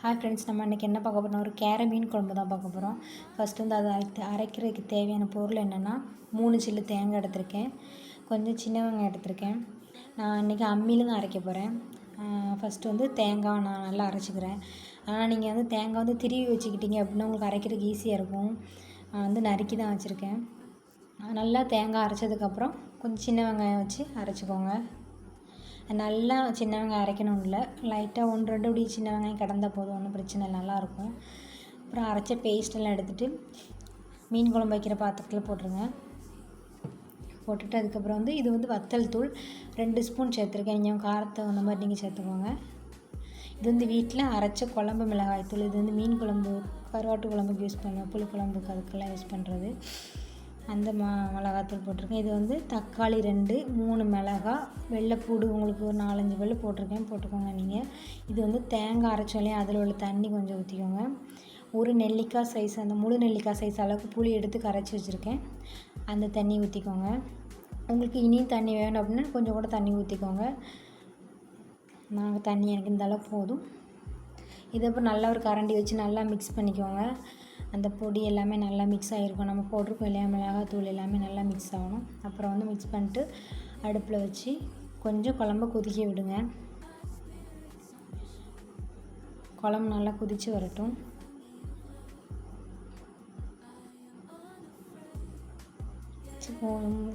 Hi friends, நம்ம இன்றைக்கி என்ன பார்க்க போகிறோம்? ஒரு கேரை மீன் குழம்பு தான் பார்க்க போகிறோம். ஃபஸ்ட்டு வந்து அதை அரைக்கிறதுக்கு தேவையான பொருள் என்னென்னா 3 சில்லு தேங்காய் எடுத்திருக்கேன், கொஞ்சம் சின்ன வெங்காயம் எடுத்திருக்கேன். நான் இன்றைக்கி அம்மியில் தான் அரைக்க போகிறேன். ஃபஸ்ட்டு வந்து தேங்காய் நான் நல்லா அரைச்சிக்கிறேன். ஆனால் நீங்கள் வந்து தேங்காய் வந்து திருவி வச்சுக்கிட்டீங்க அப்படின்னா உங்களுக்கு அரைக்கிறதுக்கு ஈஸியாக இருக்கும். நான் வந்து நறுக்கி தான் வச்சுருக்கேன். நல்லா தேங்காய் அரைச்சதுக்கப்புறம் கொஞ்சம் சின்ன வெங்காயம் வச்சு அரைச்சிக்கோங்க. நல்லா சின்ன வெங்காயம் அரைக்கணும் இல்லை, லைட்டாக 1-2 இப்படி சின்ன வெங்காயம் கிடந்தா போதும், ஒன்றும் பிரச்சனை இல்லை, நல்லாயிருக்கும். அப்புறம் அரைச்ச பேஸ்ட்டெல்லாம் எடுத்துகிட்டு மீன் குழம்பு வைக்கிற பாத்திரத்தில் போட்டுருங்க. போட்டுட்டு அதுக்கப்புறம் வந்து இது வந்து வத்தல் தூள் 2 ஸ்பூன் சேர்த்துருக்கேன். நீங்கள் காரத்தை அந்த மாதிரி நீங்கள் சேர்த்துக்கோங்க. இது வந்து வீட்டில் அரைச்ச குழம்பு மிளகாய் தூள். இது வந்து மீன் குழம்பு, கருவாட்டு குழம்புக்கு யூஸ் பண்ணுவேன், புளி குழம்புக்கு அதுக்கெல்லாம் யூஸ் பண்ணுறது. அந்த மிளகாத்தூள் போட்டிருக்கேன். இது வந்து தக்காளி 2, 3 மிளகாய், வெள்ளைப்பூடு உங்களுக்கு ஒரு 4-5 வெள்ளை போட்டுக்கோங்க நீங்கள். இது வந்து தேங்காய் அரைச்சோலையும் அதில் உள்ள தண்ணி கொஞ்சம் ஊற்றிக்கோங்க. ஒரு நெல்லிக்காய் சைஸ், அந்த முழு நெல்லிக்காய் சைஸ் அளவுக்கு புளி எடுத்து கரைச்சி வச்சுருக்கேன், அந்த தண்ணி ஊற்றிக்கோங்க. உங்களுக்கு இனியும் தண்ணி வேணும் அப்படின்னா கொஞ்சம் கூட தண்ணி ஊற்றிக்கோங்க. நாங்கள் தண்ணி எனக்கு இந்த அளவு போதும். இதை அப்புறம் நல்லா ஒரு கரண்டி வச்சு நல்லா மிக்ஸ் பண்ணிக்கோங்க. அந்த பொடி எல்லாமே நல்லா மிக்ஸ் ஆகிருக்கும். நம்ம போட்டிருக்கோம் இல்லையா, மிளகாத்தூள் எல்லாமே நல்லா மிக்ஸ் ஆகணும். அப்புறம் வந்து மிக்ஸ் பண்ணிட்டு அடுப்பில் வச்சு கொஞ்சம் குழம்ப கொதிக்க விடுங்க. குழம்பு நல்லா கொதித்து வரட்டும்.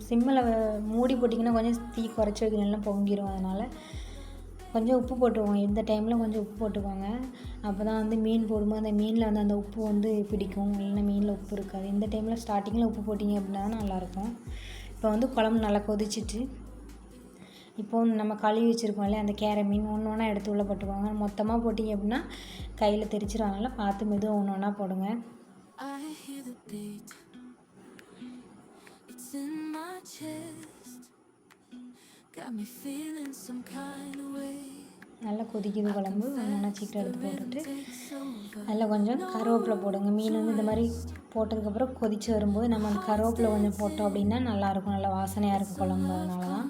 சிம்மில் மூடி போட்டிங்கன்னா கொஞ்சம் தீ குறைச்சி வைக்கணும், நல்லா பொங்கிடும். அதனால் கொஞ்சம் உப்பு போட்டுக்கோங்க. இந்த டைமில் கொஞ்சம் உப்பு போட்டுக்கோங்க. அப்போ தான் வந்து மீன் போடும்போது அந்த மீனில் வந்து அந்த உப்பு வந்து பிடிக்கும், இல்லைன்னா மீனில் உப்பு இருக்காது. இந்த டைமில் ஸ்டார்டிங்கில் உப்பு போட்டிங்க அப்படின்னா தான் நல்லாயிருக்கும். இப்போ வந்து குழம்பு நல்லா கொதிச்சிட்டு இப்போது நம்ம கழுவி வச்சுருக்கோம் இல்லையா, அந்த கேரை மீன் ஒன்று ஒன்றா எடுத்து உள்ளே போட்டுக்கோங்க. மொத்தமாக போட்டிங்க அப்படின்னா கையில் தெரிச்சிடும். அதனால் பார்த்து மெதுவாக ஒன்று ஒன்றா போடுங்க. நல்லா கொதிக்குது குழம்பு. ஒன்றா சீக்கிரம் எடுத்து போட்டுட்டு அதில் கொஞ்சம் கருவேப்பிலை போடுங்க. மீன் வந்து இந்த மாதிரி போட்டதுக்கப்புறம் கொதித்து வரும்போது நம்ம அந்த கருவேப்பிலை கொஞ்சம் போட்டோம் அப்படின்னா நல்லாயிருக்கும், நல்லா வாசனையாக இருக்கும் குழம்பு. அதனால தான்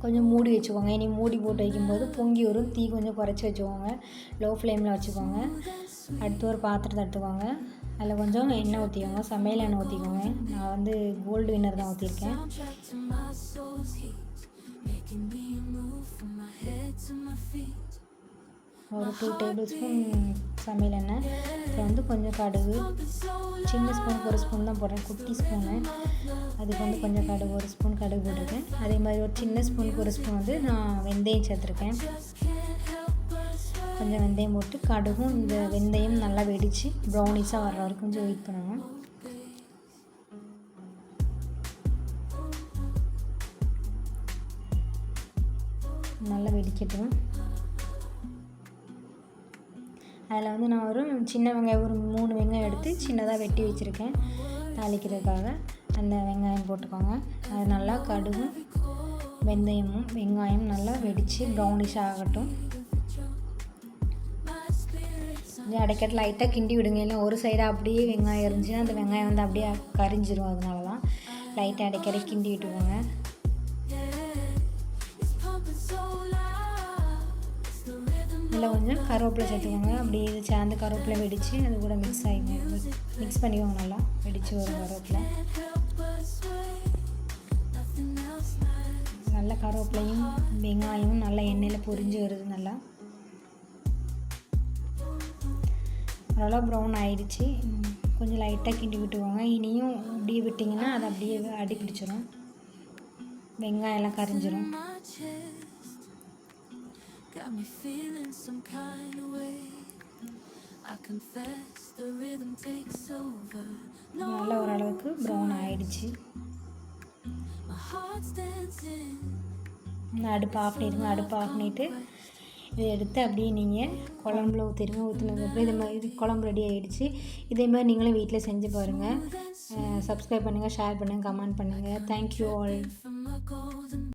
கொஞ்சம் மூடி வச்சுக்கோங்க. இனி மூடி போட்டு வைக்கும்போது பொங்கி வரும். தீ கொஞ்சம் குறைச்சி வச்சுக்கோங்க, லோ ஃப்ளேமில் வச்சுக்கோங்க. அடுத்து ஒரு பாத்திரத்தை எடுத்துக்கோங்க. அதில் கொஞ்சம் எண்ணெய் ஊற்றிக்கோங்க, சமையல் எண்ணெய் ஊற்றிக்கோங்க. நான் வந்து கோல்டு வின்னர் தான் ஊற்றிருக்கேன். ஒரு 2 டேபிள் ஸ்பூன் சமையல் எண்ணெய். அப்புறம் வந்து கொஞ்சம் கடுகு, சின்ன ஸ்பூனுக்கு 1 ஸ்பூன் தான் போடுறேன், குட்டி ஸ்பூனு. அதுக்கு வந்து கொஞ்சம் கடுகு, 1 ஸ்பூன் கடுகு போட்டிருக்கேன். அதே மாதிரி ஒரு சின்ன ஸ்பூனுக்கு 1 ஸ்பூன் வந்து நான் வெந்தயம் சேர்த்துருக்கேன். கொஞ்சம் வெந்தயம் போட்டு கடுகும் இந்த வெந்தயம் நல்லா வெடித்து ப்ரௌனிஸாக வர்ற வரைக்கும் கொஞ்சம் வெயிட் பண்ணணும். நல்லா வெடிக்கட்டும். அதில் வந்து நான் ஒரு சின்ன வெங்காயம் ஒரு 3 வெங்காயம் எடுத்து சின்னதாக வெட்டி வச்சுருக்கேன் தாளிக்கிறதுக்காக. அந்த வெங்காயம் போட்டுக்கோங்க. அது நல்லா கடுகும் வெந்தயமும் வெங்காயம் நல்லா வெடித்து ப்ரௌனிஷ் ஆகட்டும். அடைக்கட்டு லைட்டாக கிண்டி விடுங்க. இல்லை ஒரு சைடாக அப்படியே வெங்காயம் இருந்துச்சுன்னா அந்த வெங்காயம் வந்து அப்படியே கரிஞ்சிடும். அதனால தான் லைட்டாக அடைக்கடி கிண்டி விட்டுக்கோங்க. இல்லை கொஞ்சம் கருவேப்பிலை சேர்த்துக்கோங்க. அப்படியே இது சேர்ந்து கருவேப்பிலை வெடித்து அது கூட மிக்ஸ் பண்ணிக்கோங்க. நல்லா வெடித்து வரும் கருவேப்பிலை. நல்லா கருவேப்பிலையும் வெங்காயமும் நல்லா எண்ணெயில் பொரிஞ்சு வருது. நல்லா ஓரளவு ப்ரௌன் ஆகிடுச்சு. கொஞ்சம் லைட்டாக கிண்டி விட்டுக்கோங்க. இனியும் அப்படியே விட்டிங்கன்னா அது அப்படியே அடி பிடிச்சிடும், வெங்காயம் எல்லாம் கரிஞ்சிடும். நல்லா ஓரளவுக்கு ப்ரௌன் ஆகிடுச்சு. அடுப்பு ஆஃப் பண்ணிடுங்க. அடுப்பு ஆஃப் பண்ணிவிட்டு இதை எடுத்து அப்படியே நீங்கள் குழம்புல ஊற்றிடுங்க. ஊற்றினதுக்கப்புறம் இது மாதிரி குழம்பு ரெடி ஆகிடுச்சு. இதே மாதிரி நீங்களும் வீட்டில் செஞ்சு பாருங்கள். சப்ஸ்கிரைப் பண்ணுங்கள், ஷேர் பண்ணுங்கள், கமெண்ட் பண்ணுங்கள். Thank you all.